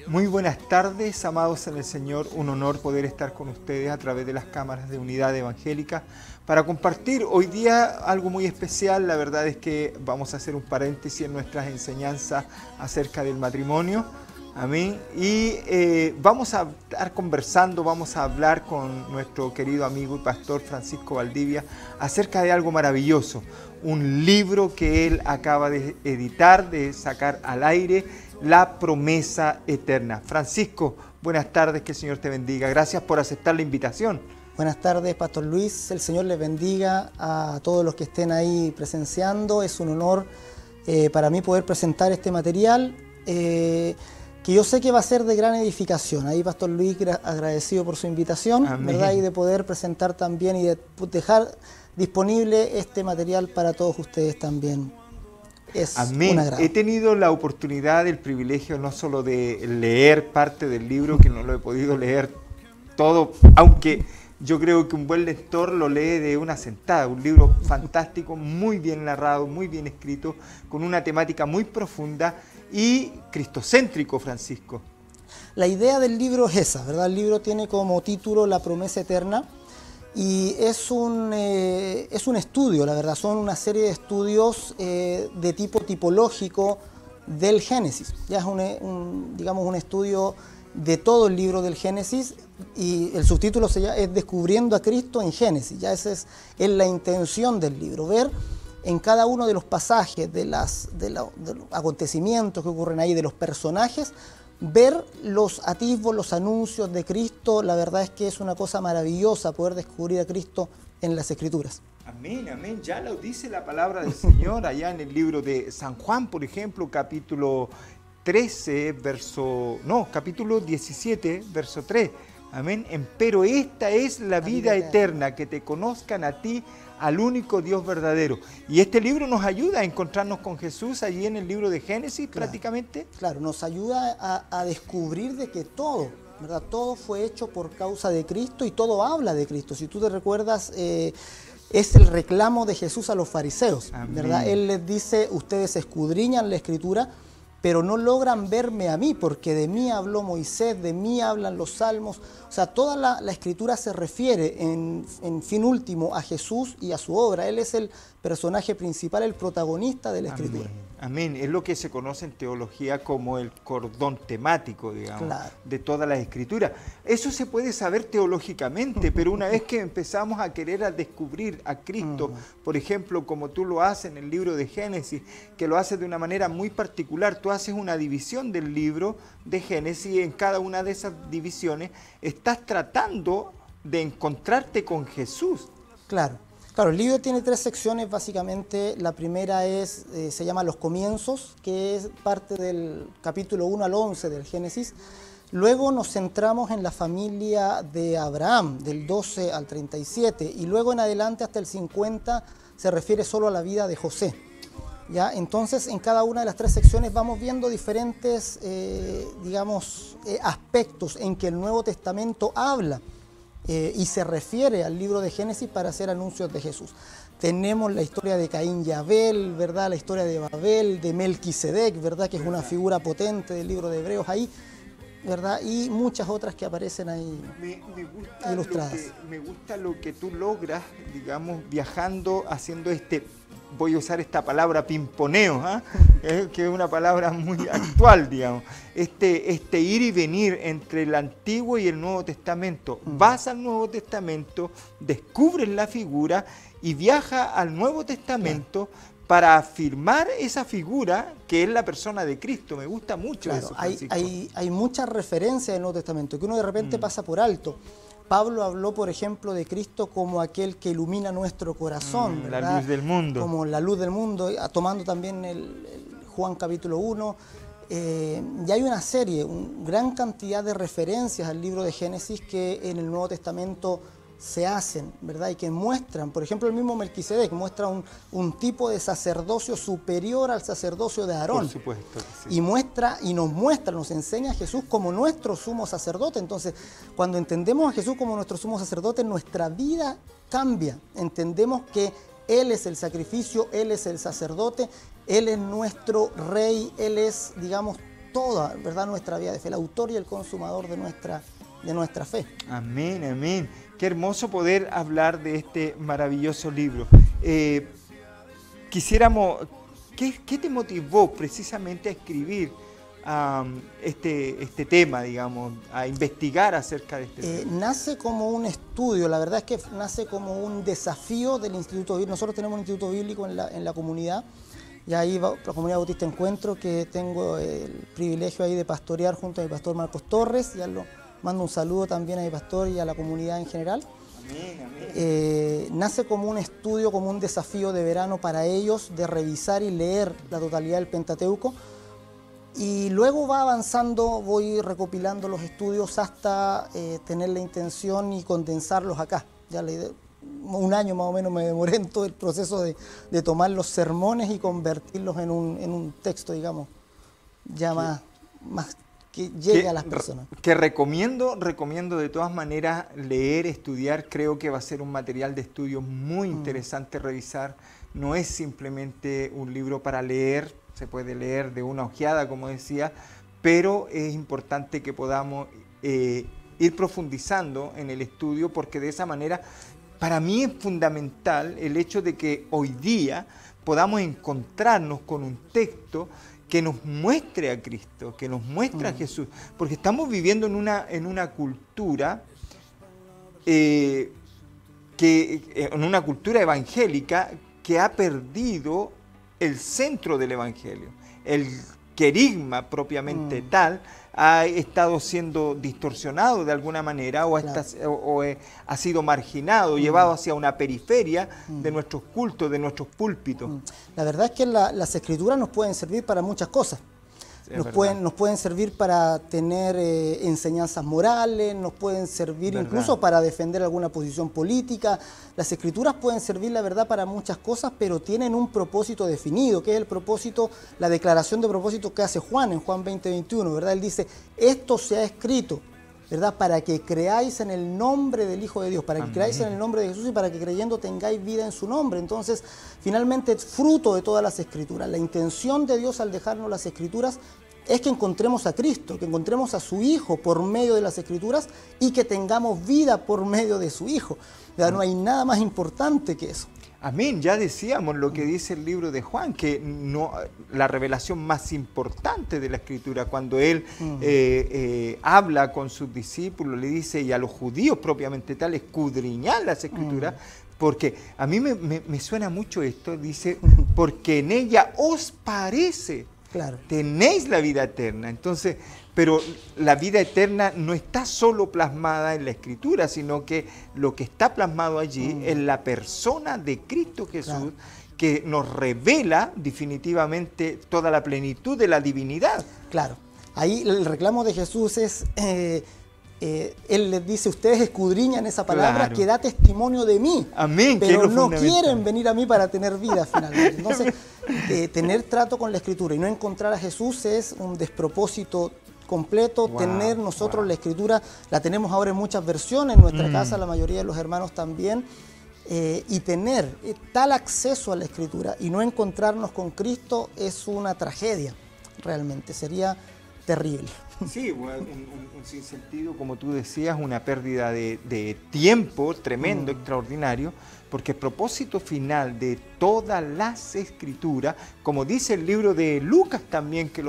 Muy buenas tardes, amados en el Señor. Un honor poder estar con ustedes a través de las cámaras de Unidad Evangélica para compartir hoy día algo muy especial. La verdad es que vamos a hacer un paréntesis en nuestras enseñanzas acerca del matrimonio. Amén. Y vamos a estar conversando, vamos a hablar con nuestro querido amigo y pastor Francisco Valdivia acerca de algo maravilloso. Un libro que él acaba de editar, de sacar al aire, La Promesa Eterna. Francisco, buenas tardes, que el Señor te bendiga. Gracias por aceptar la invitación. Buenas tardes, Pastor Luis. El Señor les bendiga a todos los que estén ahí presenciando. Es un honor para mí poder presentar este material que yo sé que va a ser de gran edificación. Ahí, Pastor Luis, agradecido por su invitación, ¿verdad? Y de poder presentar también y de dejar disponible este material para todos ustedes también. Es Amén. un agrado. He tenido la oportunidad, el privilegio no solo de leer parte del libro, que no lo he podido leer todo, aunque yo creo que un buen lector lo lee de una sentada. Un libro fantástico, muy bien narrado, muy bien escrito, con una temática muy profunda y cristocéntrico, Francisco. La idea del libro es esa, ¿verdad? El libro tiene como título La Promesa Eterna. Y es un estudio, la verdad, son una serie de estudios de tipo tipológico del Génesis. Ya es digamos, un estudio de todo el libro del Génesis, y el subtítulo es Descubriendo a Cristo en Génesis. Ya esa es la intención del libro, ver en cada uno de los pasajes, de los acontecimientos que ocurren ahí, de los personajes, ver los atisbos, los anuncios de Cristo. La verdad es que es una cosa maravillosa poder descubrir a Cristo en las Escrituras. Amén, amén. Ya lo dice la palabra del Señor allá en el libro de San Juan, por ejemplo, capítulo 17, verso 3. Amén. Pero esta es la vida eterna, que te conozcan a ti, al único Dios verdadero. Y este libro nos ayuda a encontrarnos con Jesús allí en el libro de Génesis, prácticamente. Claro, nos ayuda a descubrir de que todo, ¿verdad? Todo fue hecho por causa de Cristo y todo habla de Cristo. Si tú te recuerdas, es el reclamo de Jesús a los fariseos, ¿verdad? Él les dice: ustedes escudriñan la Escritura, pero no logran verme a mí, porque de mí habló Moisés, de mí hablan los salmos. O sea, toda la Escritura se refiere en fin último a Jesús y a su obra. Él es el personaje principal, el protagonista de la Escritura. Amén. Es lo que se conoce en teología como el cordón temático, digamos, claro, de todas las Escrituras. Eso se puede saber teológicamente, pero una vez que empezamos a querer descubrir a Cristo, por ejemplo, como tú lo haces en el libro de Génesis, que lo haces de una manera muy particular, tú haces una división del libro de Génesis y en cada una de esas divisiones estás tratando de encontrarte con Jesús. Claro. Claro, el libro tiene 3 secciones básicamente. La primera se llama Los Comienzos, que es parte del capítulo 1 al 11 del Génesis. Luego nos centramos en la familia de Abraham, del 12 al 37, y luego en adelante hasta el 50 se refiere solo a la vida de José. ¿Ya? Entonces, en cada una de las 3 secciones vamos viendo diferentes, aspectos en que el Nuevo Testamento habla y se refiere al libro de Génesis para hacer anuncios de Jesús. Tenemos la historia de Caín y Abel, ¿verdad? La historia de Babel, de Melquisedec, ¿verdad? Que es una figura potente del libro de Hebreos ahí, ¿verdad? Y muchas otras que aparecen ahí ilustradas. Me gusta lo que tú logras, digamos, viajando, haciendo voy a usar esta palabra, pimponeo, que es una palabra muy actual, digamos. Ir y venir entre el Antiguo y el Nuevo Testamento. Vas al Nuevo Testamento, descubres la figura y viajas al Nuevo Testamento para afirmar esa figura que es la persona de Cristo. Me gusta mucho eso, Francisco. Hay muchas referencias del Nuevo Testamento que uno de repente pasa por alto. Pablo habló, por ejemplo, de Cristo como aquel que ilumina nuestro corazón, ¿verdad? La luz del mundo. Como la luz del mundo, tomando también el Juan capítulo 1. Y hay una gran cantidad de referencias al libro de Génesis que en el Nuevo Testamento se hacen, ¿verdad? Y que muestran, por ejemplo, el mismo Melquisedec muestra un tipo de sacerdocio superior al sacerdocio de Aarón. Por supuesto que sí. Y nos enseña a Jesús como nuestro sumo sacerdote. Entonces, cuando entendemos a Jesús como nuestro sumo sacerdote, nuestra vida cambia. Entendemos que Él es el sacrificio, Él es el sacerdote, Él es nuestro rey, Él es, digamos, toda, ¿verdad?, nuestra vida de fe, el autor y el consumador de nuestra fe. Amén, amén. Qué hermoso poder hablar de este maravilloso libro. Quisiéramos, ¿qué te motivó precisamente a escribir este tema, digamos, a investigar acerca de este tema? Nace como un estudio, la verdad es que nace como un desafío del Instituto Bíblico. Nosotros tenemos un Instituto Bíblico en la comunidad, y ahí va la Comunidad Bautista Encuentro, que tengo el privilegio ahí de pastorear junto a mi pastor Marcos Torres. Ya lo mando un saludo también a mi pastor y a la comunidad en general. Amén, amén. Nace como un estudio, como un desafío de verano para ellos, de revisar y leer la totalidad del Pentateuco. Y luego va avanzando, voy recopilando los estudios hasta tener la intención y condensarlos acá. Ya un año más o menos me demoré en todo el proceso de tomar los sermones y convertirlos en un texto, digamos, ya más que llegue a las personas. Que recomiendo de todas maneras leer, estudiar. Creo que va a ser un material de estudio muy interesante revisar. No es simplemente un libro para leer, se puede leer de una ojeada, como decía, pero es importante que podamos ir profundizando en el estudio, porque de esa manera, para mí es fundamental el hecho de que hoy día podamos encontrarnos con un texto que nos muestre a Cristo, que nos muestre a Jesús, porque estamos viviendo en una cultura en una cultura evangélica que ha perdido el centro del evangelio. El querigma propiamente tal ha estado siendo distorsionado de alguna manera, o ha sido marginado, llevado hacia una periferia de nuestros cultos, de nuestros púlpitos. La verdad es que las escrituras nos pueden servir para muchas cosas. Nos pueden servir para tener enseñanzas morales, nos pueden servir incluso para defender alguna posición política. Las escrituras pueden servir, la verdad, para muchas cosas, pero tienen un propósito definido, que es el propósito, la declaración de propósito que hace Juan en Juan 20:21, ¿verdad? Él dice, esto se ha escrito, ¿verdad?, para que creáis en el nombre del Hijo de Dios, para que creáis en el nombre de Jesús y para que creyendo tengáis vida en su nombre. Entonces, finalmente, fruto de todas las escrituras. La intención de Dios al dejarnos las escrituras es que encontremos a Cristo, que encontremos a su Hijo por medio de las escrituras y que tengamos vida por medio de su Hijo. No hay nada más importante que eso. Amén, ya decíamos lo que dice el libro de Juan, que la revelación más importante de la Escritura, cuando él habla con sus discípulos, le dice, y a los judíos propiamente tal, escudriñar las Escrituras, porque a mí me suena mucho esto, dice, porque en ella os parece, claro, tenéis la vida eterna. Entonces, pero la vida eterna no está solo plasmada en la Escritura, sino que lo que está plasmado allí es la persona de Cristo Jesús, claro, que nos revela definitivamente toda la plenitud de la divinidad. Claro, ahí el reclamo de Jesús es, Él les dice, ustedes escudriñan esa palabra, claro, que da testimonio de mí. Amén, pero no quieren venir a mí para tener vida finalmente. Entonces, tener trato con la Escritura y no encontrar a Jesús es un despropósito completo. Tener nosotros la Escritura, la tenemos ahora en muchas versiones, en nuestra casa la mayoría de los hermanos también, y tener tal acceso a la Escritura y no encontrarnos con Cristo es una tragedia, realmente, sería terrible. Sí, un sinsentido, como tú decías, una pérdida de tiempo tremendo, extraordinario, porque el propósito final de todas las Escrituras, como dice el libro de Lucas también, que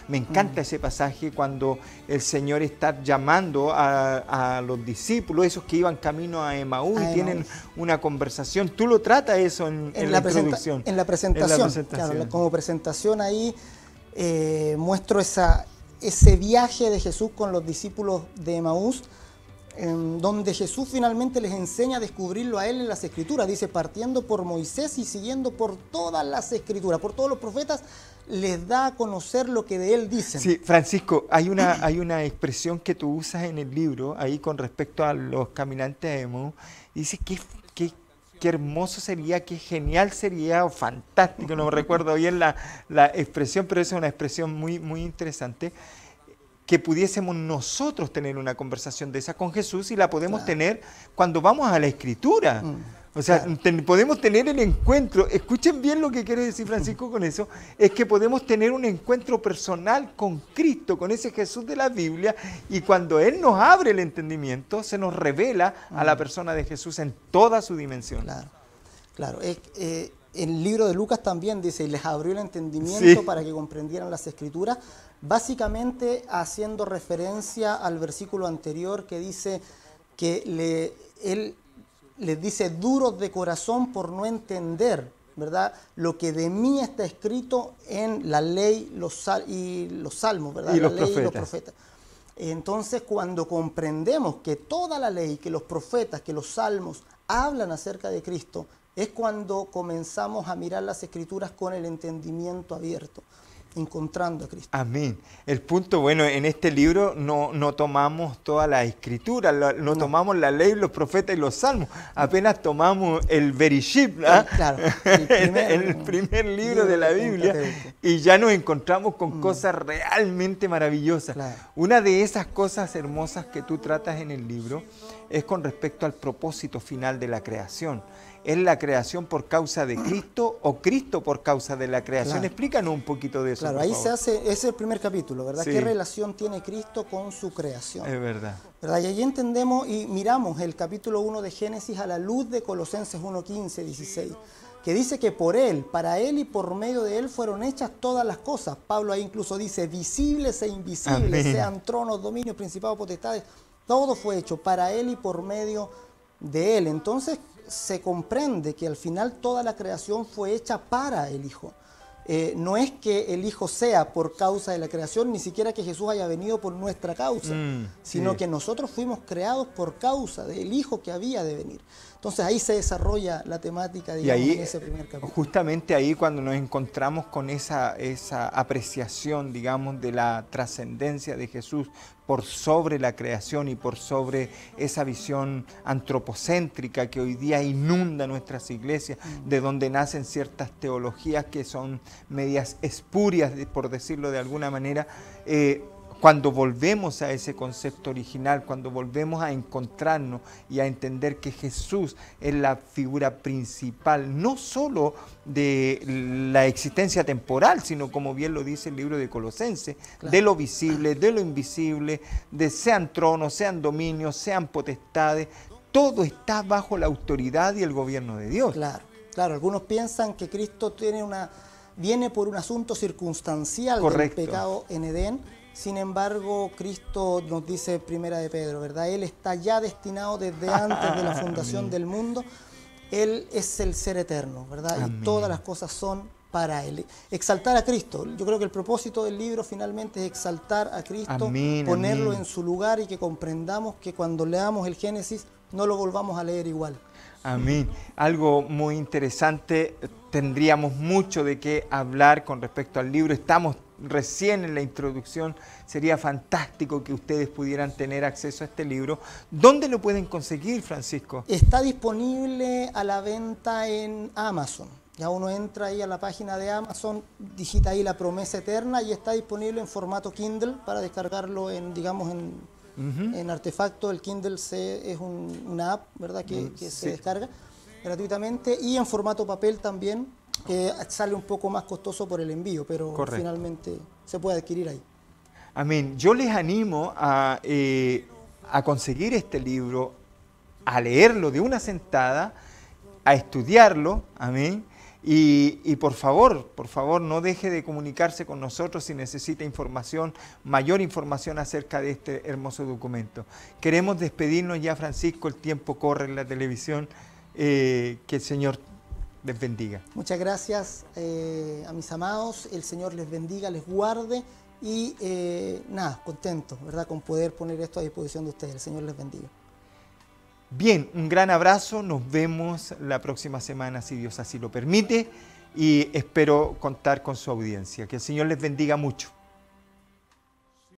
me encanta ese pasaje, cuando el Señor está llamando a los discípulos, esos que iban camino a Emaús y tienen una conversación. Tú lo tratas eso en la introducción. En la presentación, claro, como presentación ahí muestro ese viaje de Jesús con los discípulos de Emaús, donde Jesús finalmente les enseña a descubrirlo a Él en las Escrituras. Dice, partiendo por Moisés y siguiendo por todas las Escrituras, por todos los profetas, les da a conocer lo que de Él dicen. Sí, Francisco, hay una expresión que tú usas en el libro, ahí con respecto a los caminantes de Emaús, dice que qué hermoso sería, qué genial sería, o fantástico, no me recuerdo bien la expresión, pero es una expresión muy, muy interesante, que pudiésemos nosotros tener una conversación de esa con Jesús y la podemos tener cuando vamos a la Escritura. O sea, podemos tener el encuentro, escuchen bien lo que quiere decir Francisco con eso, es que podemos tener un encuentro personal con Cristo, con ese Jesús de la Biblia, y cuando Él nos abre el entendimiento, se nos revela a la persona de Jesús en toda su dimensión. Claro, claro. El libro de Lucas también dice, y les abrió el entendimiento para que comprendieran las Escrituras, básicamente haciendo referencia al versículo anterior que dice que Él les dice duros de corazón por no entender, ¿verdad?, lo que de mí está escrito en la ley y los salmos, ¿verdad? Y la los ley profetas. Y los profetas. Entonces, cuando comprendemos que toda la ley, que los profetas, que los salmos hablan acerca de Cristo, es cuando comenzamos a mirar las Escrituras con el entendimiento abierto, encontrando a Cristo. Amén. El punto, bueno, en este libro no tomamos toda la Escritura, no tomamos la ley, los profetas y los salmos, apenas tomamos el Bereshit, Claro, el primer libro de la Biblia, y ya nos encontramos con cosas realmente maravillosas. Claro. Una de esas cosas hermosas que tú tratas en el libro es con respecto al propósito final de la creación. ¿Es la creación por causa de Cristo o Cristo por causa de la creación? Claro. Explícanos un poquito de eso. Claro, por ahí favor. se hace, ese es el primer capítulo, ¿verdad? Sí. ¿Qué relación tiene Cristo con su creación? Es verdad. ¿Verdad? Y allí entendemos y miramos el capítulo 1 de Génesis a la luz de Colosenses 1, 15, 16, que dice que por Él, para Él y por medio de Él fueron hechas todas las cosas. Pablo ahí incluso dice, visibles e invisibles, Amén. sean tronos, dominios, principados, potestades, todo fue hecho para Él y por medio de Él. Entonces se comprende que al final toda la creación fue hecha para el Hijo. No es que el Hijo sea por causa de la creación, ni siquiera que Jesús haya venido por nuestra causa, sino que nosotros fuimos creados por causa del Hijo que había de venir. Entonces ahí se desarrolla la temática, digamos, en ese primer capítulo. Justamente ahí cuando nos encontramos con esa apreciación, digamos, de la trascendencia de Jesús por sobre la creación y por sobre esa visión antropocéntrica que hoy día inunda nuestras iglesias, de donde nacen ciertas teologías que son medias espurias, por decirlo de alguna manera. Cuando volvemos a ese concepto original, cuando volvemos a encontrarnos y a entender que Jesús es la figura principal, no solo de la existencia temporal, sino como bien lo dice el libro de Colosenses, claro, de lo visible, de lo invisible, de sean tronos, sean dominios, sean potestades, todo está bajo la autoridad y el gobierno de Dios. Claro, claro. Algunos piensan que Cristo viene por un asunto circunstancial. Correcto. Del pecado en Edén. Sin embargo, Cristo nos dice Primera de Pedro, ¿verdad? Él está ya destinado desde antes de la fundación del mundo. Él es el ser eterno, ¿verdad? Amén. Y todas las cosas son para Él. Exaltar a Cristo. Yo creo que el propósito del libro finalmente es exaltar a Cristo, amén, ponerlo amén. En su lugar y que comprendamos que cuando leamos el Génesis no lo volvamos a leer igual. Amén. Algo muy interesante, tendríamos mucho de qué hablar con respecto al libro. Estamos recién en la introducción, sería fantástico que ustedes pudieran tener acceso a este libro. ¿Dónde lo pueden conseguir, Francisco? Está disponible a la venta en Amazon. Ya uno entra ahí a la página de Amazon, digita ahí La Promesa Eterna y está disponible en formato Kindle para descargarlo en, digamos, en artefacto. El Kindle es una app, ¿verdad?, que se descarga gratuitamente, y en formato papel también, que sale un poco más costoso por el envío, pero correcto, finalmente se puede adquirir ahí. Amén. Yo les animo a conseguir este libro, a leerlo de una sentada, a estudiarlo, amén. Y por favor, no deje de comunicarse con nosotros si necesita información, mayor información acerca de este hermoso documento. Queremos despedirnos ya, Francisco, el tiempo corre en la televisión, que el Señor les bendiga. Muchas gracias a mis amados, el Señor les bendiga, les guarde y contento, ¿verdad?, con poder poner esto a disposición de ustedes. El Señor les bendiga. Bien, un gran abrazo, nos vemos la próxima semana si Dios así lo permite y espero contar con su audiencia. Que el Señor les bendiga mucho.